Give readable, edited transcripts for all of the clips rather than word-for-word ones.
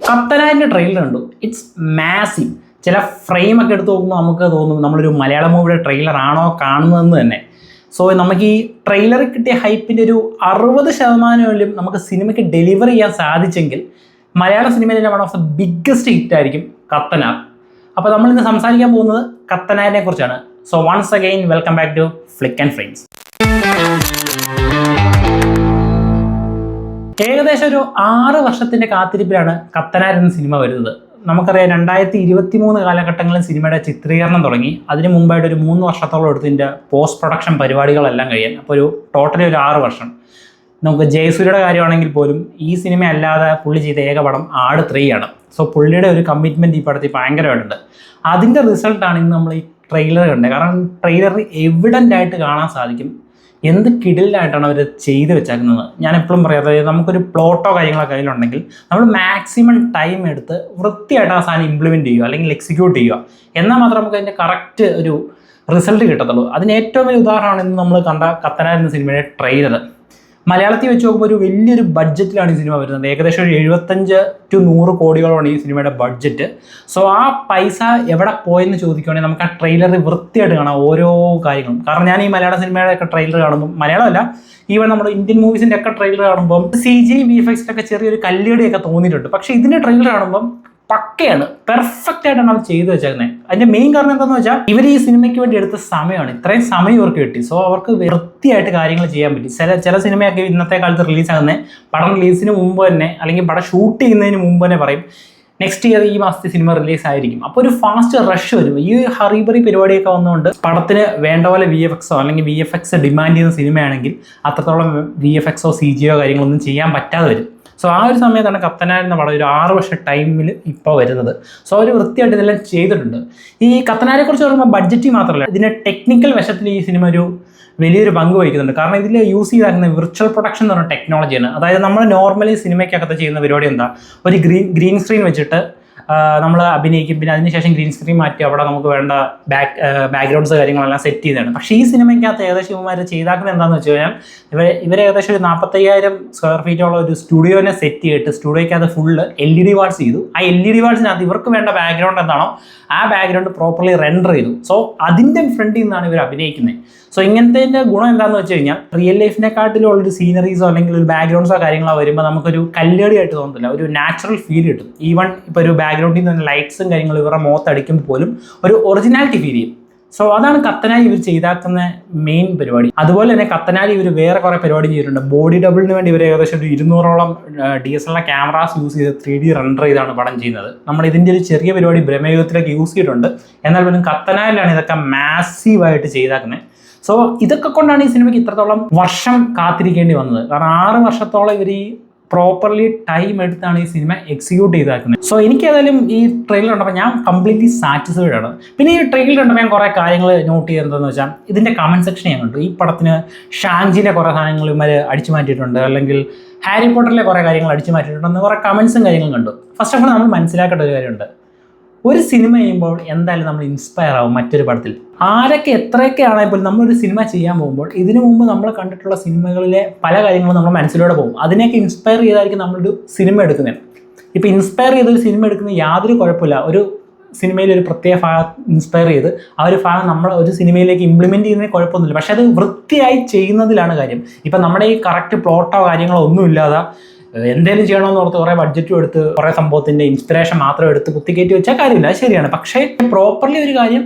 കത്തനാരിൻ്റെ trailer കണ്ടു. It's massive. ചില ഫ്രെയിമൊക്കെ എടുത്ത് നോക്കുമ്പോൾ നമുക്ക് തോന്നും നമ്മളൊരു മലയാളം മൂവിയുടെ ട്രെയിലർ ആണോ കാണുന്നതെന്ന് തന്നെ. സോ നമുക്ക് ഈ ട്രെയിലറിൽ കിട്ടിയ ഹൈപ്പിൻ്റെ ഒരു 60% നമുക്ക് സിനിമയ്ക്ക് ഡെലിവർ ചെയ്യാൻ സാധിച്ചെങ്കിൽ മലയാള സിനിമയിലെ one of the biggest hit ആയിരിക്കും കത്തനാർ. അപ്പോൾ നമ്മളിന്ന് സംസാരിക്കാൻ പോകുന്നത് കത്തനാരിനെ കുറിച്ചാണ്. So once again welcome back to Flick and Frames. ഏകദേശം ഒരു 6 വർഷത്തിൻ്റെ കാത്തിരിപ്പിലാണ് കത്തനാർ എന്ന സിനിമ വരുന്നത്. നമുക്കറിയാം 2023 കാലഘട്ടങ്ങളിൽ സിനിമയുടെ ചിത്രീകരണം തുടങ്ങി. അതിന് മുമ്പായിട്ട് ഒരു 3 വർഷത്തോളം എടുത്തതിൻ്റെ പോസ്റ്റ് പ്രൊഡക്ഷൻ പരിപാടികളെല്ലാം കഴിയാൻ. അപ്പോൾ ഒരു ടോട്ടലി ഒരു 6 വർഷം. നമുക്ക് ജയസൂര്യയുടെ കാര്യമാണെങ്കിൽ പോലും ഈ സിനിമ അല്ലാതെ പുള്ളി ചെയ്ത ഏക പടം ആട് 3 ആണ്. സോ പുള്ളിയുടെ ഒരു കമ്മിറ്റ്മെൻറ്റ് ഈ പടത്തിൽ ഭയങ്കരമായിട്ടുണ്ട്. അതിൻ്റെ റിസൾട്ടാണ് ഇന്ന് നമ്മൾ ഈ ട്രെയിലർ കണ്ടത്. കാരണം ട്രെയിലറിൽ എവിഡൻ്റ് ആയിട്ട് കാണാൻ സാധിക്കും എന്ത് കിടിലായിട്ടാണ് അവർ ചെയ്ത് വെച്ചേക്കുന്നത്. ഞാൻ എപ്പോഴും പറയാം, നമുക്കൊരു പ്ലോട്ടോ കാര്യങ്ങളോ കയ്യിലുണ്ടെങ്കിൽ നമ്മൾ മാക്സിമം ടൈം എടുത്ത് വൃത്തിയായിട്ട് ആ സാധനം ഇംപ്ലിമെൻറ്റ് ചെയ്യുക അല്ലെങ്കിൽ എക്സിക്യൂട്ട് ചെയ്യുക. എന്നാൽ മാത്രമേ നമുക്ക് അതിൻ്റെ കറക്റ്റ് ഒരു റിസൾട്ട് കിട്ടത്തുള്ളൂ. അതിന് ഏറ്റവും വലിയ ഉദാഹരണമാണ് ഇന്ന് നമ്മൾ കണ്ട കത്തനാർ എന്ന സിനിമയുടെ ട്രെയിലർ. മലയാളത്തിൽ വെച്ച് നോക്കുമ്പോൾ ഒരു വലിയൊരു ബഡ്ജറ്റിലാണ് ഈ സിനിമ വരുന്നത്. ഏകദേശം ഒരു 75 to 100 കോടികളാണ് ഈ സിനിമയുടെ ബഡ്ജറ്റ്. സോ ആ പൈസ എവിടെ പോയെന്ന് ചോദിക്കുകയാണെങ്കിൽ നമുക്ക് ആ ട്രെയിലറിൽ വൃത്തിയായിട്ട് കാണാം ഓരോ കാര്യങ്ങളും. കാരണം ഞാൻ ഈ മലയാള സിനിമയുടെ ഒക്കെ ട്രെയിലർ കാണുമ്പോൾ, മലയാളമല്ല ഈവൻ നമ്മുടെ ഇന്ത്യൻ മൂവീസിൻ്റെ ഒക്കെ ട്രെയിലർ കാണുമ്പോൾ CG VFXിലൊക്കെ ചെറിയൊരു കല്ലുകടിയൊക്കെ തോന്നിയിട്ടുണ്ട്. പക്ഷേ ഇതിൻ്റെ ട്രെയിലർ കാണുമ്പം പക്കയാണ്, പെർഫെക്റ്റ് ആയിട്ടാണ് അവർ ചെയ്തു വെച്ചേക്കുന്നത്. അതിൻ്റെ മെയിൻ കാരണം എന്താണെന്ന് വെച്ചാൽ ഇവർ ഈ സിനിമയ്ക്ക് വേണ്ടി എടുത്ത സമയമാണ്. ഇത്രയും സമയം ഇവർക്ക് കിട്ടി. സോ അവർക്ക് വൃത്തിയായിട്ട് കാര്യങ്ങൾ ചെയ്യാൻ പറ്റി. ചില സിനിമയൊക്കെ ഇന്നത്തെ കാലത്ത് റിലീസാകുന്നത് പടം റിലീസിന് മുമ്പ് തന്നെ അല്ലെങ്കിൽ പടം ഷൂട്ട് ചെയ്യുന്നതിന് മുമ്പ് തന്നെ പറയും നെക്സ്റ്റ് ഇയർ ഈ മാസത്തെ സിനിമ റിലീസായിരിക്കും. അപ്പോൾ ഒരു ഫാസ്റ്റ് റഷ് വരും. ഈ ഹറിബറി പരിപാടിയൊക്കെ വന്നുകൊണ്ട് പടത്തിന് വേണ്ട പോലെ VFXോ അല്ലെങ്കിൽ VFX ഡിമാൻഡ് ചെയ്യുന്ന സിനിമയാണെങ്കിൽ അത്രത്തോളം VFXോ CGയോ കാര്യങ്ങളൊന്നും ചെയ്യാൻ പറ്റാതെ വരും. സോ ആ ഒരു സമയത്താണ് കത്തനാർ എന്ന പടം ഒരു 6 വർഷ ടൈമിൽ ഇപ്പോൾ വരുന്നത്. സോ അവർ വൃത്തിയായിട്ട് ഇതെല്ലാം ചെയ്തിട്ടുണ്ട്. ഈ കത്തനാരെ കുറിച്ച് പറയുമ്പോൾ ബഡ്ജറ്റ് മാത്രമല്ല, ഇതിൻ്റെ ടെക്നിക്കൽ വശത്തിൽ ഈ സിനിമ ഒരു വലിയൊരു പങ്ക് വഹിക്കുന്നുണ്ട്. കാരണം ഇതിൽ യൂസ് ചെയ്താക്കുന്ന വിർച്വൽ പ്രൊഡക്ഷൻ എന്ന് പറഞ്ഞ ടെക്നോളജിയാണ്. അതായത് നമ്മൾ നോർമലി സിനിമയ്ക്കകത്ത് ചെയ്യുന്ന പരിപാടി എന്താ, ഒരു ഗ്രീൻ സ്ക്രീൻ വെച്ചിട്ട് നമ്മൾ അഭിനയിക്കും. പിന്നെ അതിനുശേഷം ഗ്രീൻ സ്ക്രീൻ മാറ്റി അവിടെ നമുക്ക് വേണ്ട ബാക്ക്ഗ്രൗണ്ട്സ് കാര്യങ്ങളെല്ലാം സെറ്റ് ചെയ്തതാണ്. പക്ഷേ ഈ സിനിമയ്ക്കകത്ത് ഏകദേശം ഇവന്മാർ ചെയ്താക്കുന്നത് എന്താണെന്ന് വെച്ച് കഴിഞ്ഞാൽ ഇവർ ഏകദേശം ഒരു 45,000 സ്ക്വയർ ഫീറ്റോളം ഒരു സ്റ്റുഡിയോനെ സെറ്റ് ചെയ്തിട്ട് സ്റ്റുഡിയോയ്ക്കകത്ത് ഫുള്ള് LED വാൾസ് ചെയ്തു. ആ LED വാൾസിനകത്ത് ഇവർക്ക് വേണ്ട ബാക്ക്ഗ്രൗണ്ട് എന്താണോ ആ ബാക്ക്ഗ്രൗണ്ട് പ്രോപ്പർലി റെൻഡർ ചെയ്തു. സോ അതിൻ്റെ ഫ്രണ്ടിൽ നിന്നാണ് ഇവർ അഭിനയിക്കുന്നത്. സോ ഇങ്ങനത്തെ ഗുണം എന്താണെന്ന് വെച്ച് കഴിഞ്ഞാൽ റിയൽ ലൈഫിനെക്കാട്ടിലുള്ളൊരു സീനറീസോ അല്ലെങ്കിൽ ഒരു ബാക്ക്ഗ്രൗണ്ട്സോ കാര്യങ്ങളോ വരുമ്പോൾ നമുക്കൊരു കല്ലേടിയായിട്ട് തോന്നത്തില്ല, ഒരു നാച്ചുറൽ ഫീൽ കിട്ടും. ഈവൺ ഇപ്പോൾ ഒരു ബാക്ക്ഗ്രൗണ്ടിൽ നിന്ന് ലൈറ്റ്സും കാര്യങ്ങളും ഇവരുടെ മുഖത്തടിക്കുമ്പോൾ പോലും ഒരു ഒറിജിനാലിറ്റി ഫീൽ ചെയ്യും. സോ അതാണ് കത്തനാരി ഇവർ ചെയ്താക്കുന്ന മെയിൻ പരിപാടി. അതുപോലെ തന്നെ കത്തനാരി ഇവർ വേറെ കുറേ പരിപാടി ചെയ്തിട്ടുണ്ട്. ബോഡി ഡബിളിന് വേണ്ടി ഇവർ ഏകദേശം ഒരു 200ഓളം DSLR ക്യാമറാസ് യൂസ് ചെയ്ത് 3D റെൻഡർ ചെയ്താണ് പടം ചെയ്യുന്നത്. നമ്മൾ ഇതിൻ്റെ ഒരു ചെറിയ പരിപാടി ബ്രഹ്മയുഗത്തിലേക്ക് യൂസ് ചെയ്തിട്ടുണ്ട്. എന്നാൽ പോലും കത്തനാരിലാണ് ഇതൊക്കെ മാസീവായിട്ട് ചെയ്താക്കുന്നത്. സോ ഇതൊക്കെ കൊണ്ടാണ് ഈ സിനിമയ്ക്ക് ഇത്രത്തോളം വർഷം കാത്തിരിക്കേണ്ടി വന്നത്. കാരണം 6 വർഷത്തോളം ഇവർ ഈ പ്രോപ്പർലി ടൈം എടുത്താണ് ഈ സിനിമ എക്സിക്യൂട്ട് ചെയ്താക്കുന്നത്. സോ എനിക്ക് ഏതായാലും ഈ ട്രെയിലർ കണ്ടപ്പോൾ ഞാൻ കംപ്ലീറ്റ്ലി സാറ്റിസ്ഫൈഡ് ആണ്. പിന്നെ ഈ ട്രെയിലർ കണ്ടപ്പോൾ ഞാൻ കുറേ കാര്യങ്ങൾ നോട്ട് ചെയ്തതെന്ന് വെച്ചാൽ ഇതിൻ്റെ കമൻറ്റ് സെക്ഷൻ ഞാൻ കണ്ടു. ഈ പടത്തിന് ഷാങ്ജിലെ കുറേ സാധനങ്ങൾ ഇവർ അടിച്ചു മാറ്റിയിട്ടുണ്ട്, അല്ലെങ്കിൽ ഹാരി പോട്ടറിലെ കുറേ കാര്യങ്ങൾ അടിച്ചു മാറ്റിയിട്ടുണ്ടെന്ന് കുറേ കമൻസും കാര്യങ്ങളും കണ്ടു. ഫസ്റ്റ് ഓഫ് ഓൾ നമ്മൾ മനസ്സിലാക്കേണ്ട ഒരു കാര്യമുണ്ട്, ഒരു സിനിമ ചെയ്യുമ്പോൾ എന്തായാലും നമ്മൾ ഇൻസ്പയർ ആവും മറ്റൊരു പടത്തിൽ. ആരൊക്കെ എത്രയൊക്കെ ആണെങ്കിൽ നമ്മളൊരു സിനിമ ചെയ്യാൻ പോകുമ്പോൾ ഇതിനു മുമ്പ് നമ്മൾ കണ്ടിട്ടുള്ള സിനിമകളിലെ പല കാര്യങ്ങളും നമ്മൾ മനസ്സിലൂടെ പോകും. അതിനെയൊക്കെ ഇൻസ്പയർ ചെയ്തായിരിക്കും നമ്മളൊരു സിനിമ എടുക്കുന്നത്. ഇപ്പോൾ ഇൻസ്പയർ ചെയ്തൊരു സിനിമ എടുക്കുന്നത് യാതൊരു കുഴപ്പമില്ല. ഒരു സിനിമയിൽ ഒരു പ്രത്യേക ഭാഗം ഇൻസ്പയർ ചെയ്ത് ആ ഒരു ഭാഗം നമ്മൾ ഒരു സിനിമയിലേക്ക് ഇംപ്ലിമെൻറ്റ് ചെയ്യുന്നതിന് കുഴപ്പമൊന്നുമില്ല. പക്ഷെ അത് വൃത്തിയായി ചെയ്യുന്നതിലാണ് കാര്യം. ഇപ്പം നമ്മുടെ ഈ കറക്റ്റ് പ്ലോട്ടോ കാര്യങ്ങളോ ഒന്നും ഇല്ലാതെ എന്തെങ്കിലും ചെയ്യണമെന്ന് ഓർത്ത് കുറേ ബഡ്ജറ്റും എടുത്ത് കുറേ സംഭവത്തിൻ്റെ ഇൻസ്പിറേഷൻ മാത്രം എടുത്ത് കുത്തിക്കയറ്റി വെച്ചാൽ കാര്യമില്ല, ശരിയാണ്. പക്ഷേ പ്രോപ്പർലി ഒരു കാര്യം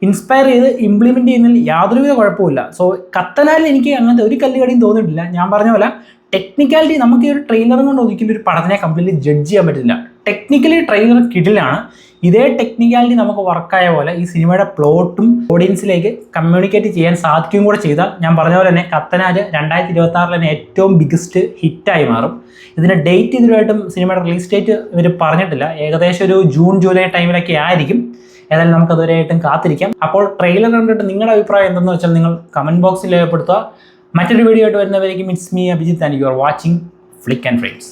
ഇൻസ്പയർ ചെയ്ത് ഇംപ്ലിമെൻറ്റ് ചെയ്യുന്നതിൽ യാതൊരുവിധ കുഴപ്പമില്ല. സോ കത്തനാരിൽ എനിക്ക് അങ്ങനത്തെ ഒരു കല്ലുകടിയും തോന്നിയിട്ടില്ല. ഞാൻ പറഞ്ഞ പോലെ ടെക്നിക്കാലിറ്റി നമുക്ക് ഈ ഒരു ട്രെയിലറും കൊണ്ട് ഒരിക്കലും ഒരു പടത്തിനെ കംപ്ലീറ്റ്ലി ജഡ്ജ് ചെയ്യാൻ പറ്റില്ല. ടെക്നിക്കലി ട്രെയിലർ കിടിലാണ്. ഇതേ ടെക്നിക്കാലിറ്റി നമുക്ക് വർക്കായ പോലെ ഈ സിനിമയുടെ പ്ലോട്ടും ഓഡിയൻസിലേക്ക് കമ്മ്യൂണിക്കേറ്റ് ചെയ്യാൻ സാധിക്കുകയും കൂടെ ചെയ്താൽ ഞാൻ പറഞ്ഞ പോലെ തന്നെ കത്തനാർ 2026 തന്നെ ഏറ്റവും ബിഗ്ഗസ്റ്റ് ഹിറ്റായി മാറും. ഇതിൻ്റെ ഡേറ്റ് ഇതുവരെയായിട്ടും സിനിമയുടെ റിലീസ് ഡേറ്റ് ഇവർ പറഞ്ഞിട്ടില്ല. ഏകദേശം ഒരു ജൂൺ ജൂലൈ ടൈമിലൊക്കെ ആയിരിക്കും. ഏതായാലും നമുക്കതുവരെയായിട്ടും കാത്തിരിക്കാം. അപ്പോൾ ട്രെയിലർ കണ്ടിട്ട് നിങ്ങളുടെ അഭിപ്രായം എന്തെന്ന് വെച്ചാൽ നിങ്ങൾ കമൻറ്റ് ബോക്സിൽ രേഖപ്പെടുത്തുക. മറ്റൊരു വീഡിയോ ആയിട്ട് വരുന്നവരേക്കും it's me Abhijith and you are watching flick and frames.